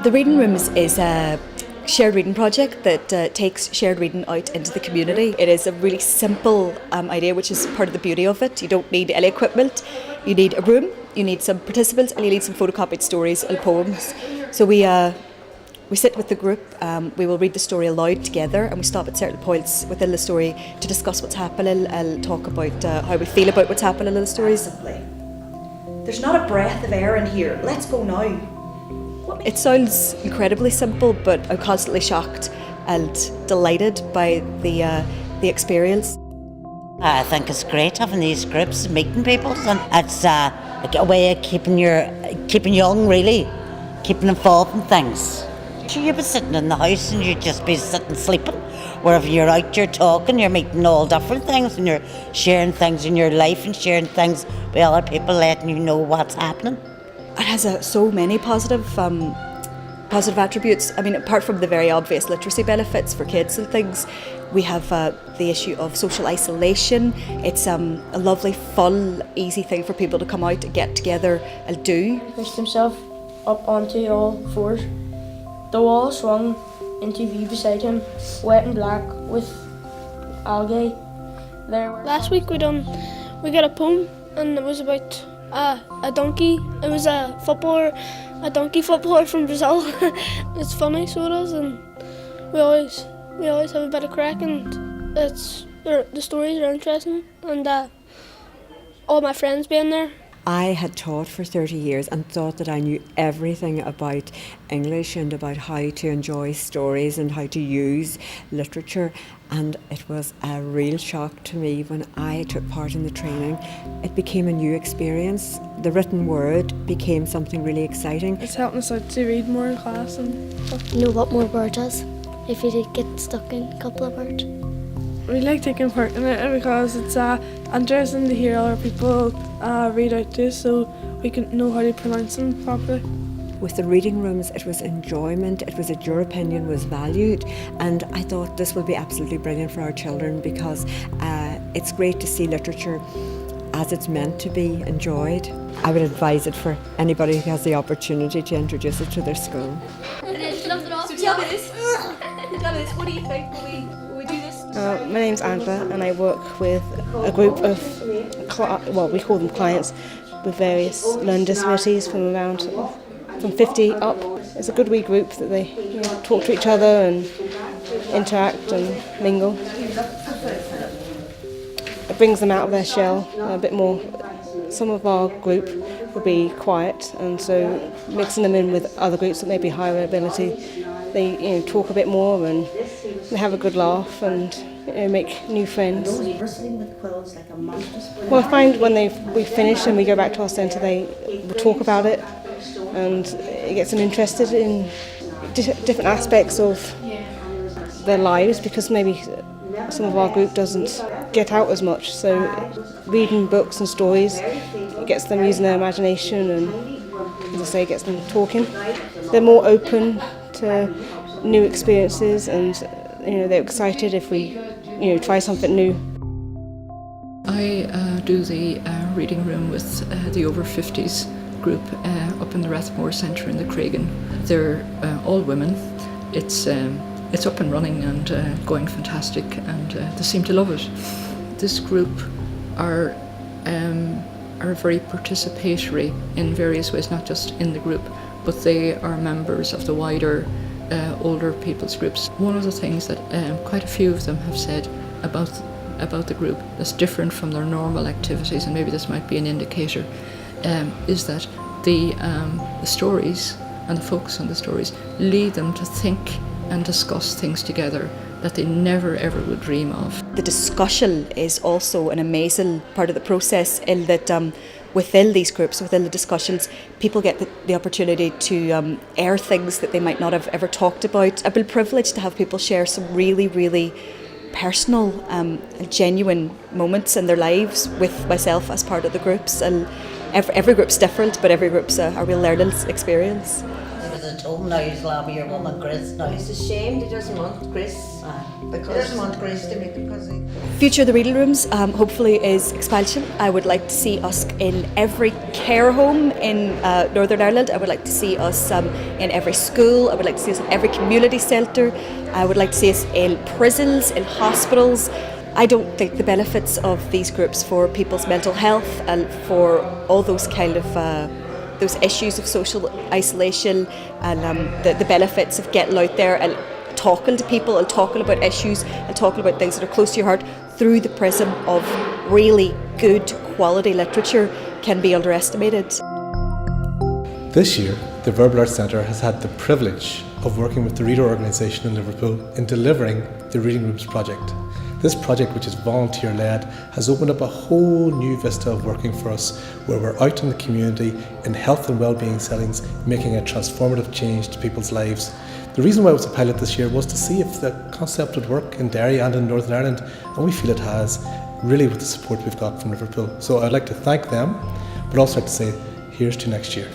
The Reading Rooms is a shared reading project that takes shared reading out into the community. It is a really simple idea, which is part of the beauty of it. You don't need any equipment. You need a room, you need some participants, and you need some photocopied stories and poems. So we sit with the group, we will read the story aloud together, and we stop at certain points within the story to discuss what's happening and talk about how we feel about what's happening in the stories. There's not a breath of air in here. Let's go now. It sounds incredibly simple, but I'm constantly shocked and delighted by the experience. I think it's great having these groups, meeting people, and it's like a way of keeping young, really, keeping involved in things. You'd be sitting in the house and you'd just be sitting sleeping. Wherever you're out, you're talking, you're meeting all different things, and you're sharing things in your life and sharing things with other people, letting you know what's happening. It has so many positive attributes. I mean, apart from the very obvious literacy benefits for kids and things, we have the issue of social isolation. It's a lovely, fun, easy thing for people to come out and get together and do. He pushed himself up onto all fours. The wall swung into view beside him, wet and black with algae. Last week we got a poem, and it was about a donkey. It was a donkey footballer from Brazil. It's funny, so it is, and we always have a bit of crack, and the stories are interesting, and all my friends being there. I had taught for 30 years and thought that I knew everything about English and about how to enjoy stories and how to use literature, and it was a real shock to me when I took part in the training. It became a new experience. The written word became something really exciting. It's helping us out to read more in class and stuff. Know what more word is if you did get stuck in a couple of words. We like taking part in it because it's interesting to hear other people read out to us, so we can know how to pronounce them properly. With the reading rooms, it was enjoyment, it was that your opinion was valued, and I thought this would be absolutely brilliant for our children because it's great to see literature as it's meant to be enjoyed. I would advise it for anybody who has the opportunity to introduce it to their school. So tell me this, what do you think? Will we do this? My name's Angela, and I work with a group of, we call them clients, with various learning disabilities from 50 up. It's a good wee group that they talk to each other and interact and mingle. It brings them out of their shell a bit more. Some of our group would be quiet, and so mixing them in with other groups that may be higher ability, they talk a bit more and they have a good laugh and make new friends. Well, I find when we finish and we go back to our centre, they will talk about it, and it gets them interested in different aspects of their lives, because maybe some of our group doesn't get out as much. So reading books and stories, it gets them using their imagination, and as I say, it gets them talking. They're more open to new experiences, and they're excited if we try something new. I do the reading room with the over 50s group up in the Rathmore Centre in the Craigan. They're all women. It's up and running and going fantastic, and they seem to love it. This group are very participatory in various ways, not just in the group, but they are members of the wider older people's groups. One of the things that quite a few of them have said about the group that's different from their normal activities, and maybe this might be an indicator, is that the stories and the focus on the stories lead them to think and discuss things together that they never ever would dream of. The discussion is also an amazing part of the process, in that within these groups, within the discussions, people get the opportunity to air things that they might not have ever talked about. I've been privileged to have people share some really, really personal and genuine moments in their lives with myself as part of the groups, and every group's different, but every group's a real learning experience. at home now. You'll have your woman Chris now. He's ashamed he doesn't want Chris. Because he doesn't want Chris to make because he... Future of the reading rooms hopefully is expansion. I would like to see us in every care home in Northern Ireland. I would like to see us in every school. I would like to see us in every community centre. I would like to see us in prisons, in hospitals. I don't think the benefits of these groups for people's mental health and for all those kind of those issues of social isolation and the benefits of getting out there and talking to people and talking about issues and talking about things that are close to your heart through the prism of really good quality literature can be underestimated. This year, the Verbal Arts Centre has had the privilege of working with the Reader organisation in Liverpool in delivering the Reading Rooms project. This project, which is volunteer-led, has opened up a whole new vista of working for us, where we're out in the community in health and well-being settings, making a transformative change to people's lives. The reason why it was a pilot this year was to see if the concept would work in Derry and in Northern Ireland, and we feel it has, really with the support we've got from Liverpool. So I'd like to thank them, but also like to say, here's to next year.